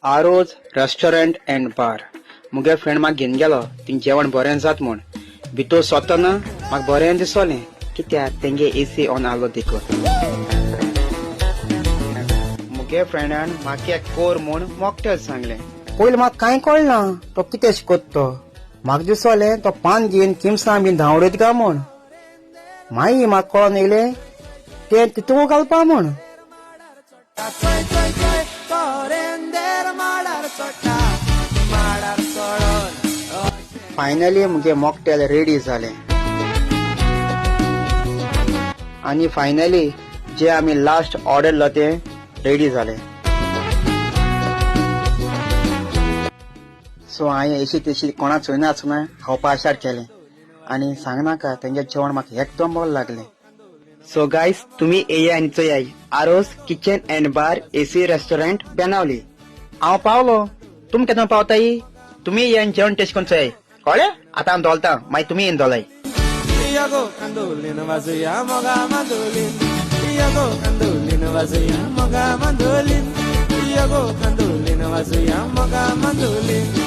arose restaurant end बार मुगे friend म्हाका घेवन गेलो थिंग जेवण बरें जात म्हूण भितर सोतना म्हाका बरें दिसोलें कित्याक तेंगे एसी ऑन आलो देखून मुगे फ्रेंडान म्हाका एक कोर म्हूण मॉकटेल सांगलें पयलीं म्हाका कांय कळना तो कितें शिकोत तो म्हाका दिसोलें तो पान घेवन किमसां बीन धांवडयत काय म्हूण मागीर म्हाका कळोन येयलें तें तितूंत घालपा म्हूण फायनली मुगे मॉकटेल रेडी जालें आनी फायनली जे आमी लास्ट ऑर्डर तें रेडी जालें सो हांवें अशी तशी कोणा चोयनासतना खावपा स्टार्ट केलें आनी सांगनाका तेंगे जेवण म्हाका एकदम बरें लागलें सो गायज तुम्ही येया आनी चोयाय आरोज किचन एंड बार एसी रेस्टॉरंट बेनावली हांव पावलो तुम केन्ना पावताय तुम्ही येया आनी जेवण टेस्ट करून चोयाय कळ्ळें आतां हांव दोलता मागीर तुमी येवन दोलाय Mandolin wazuya moga mandolin Iago mandolin wazuya moga mandolin Iago mandolin wazuya moga mandolin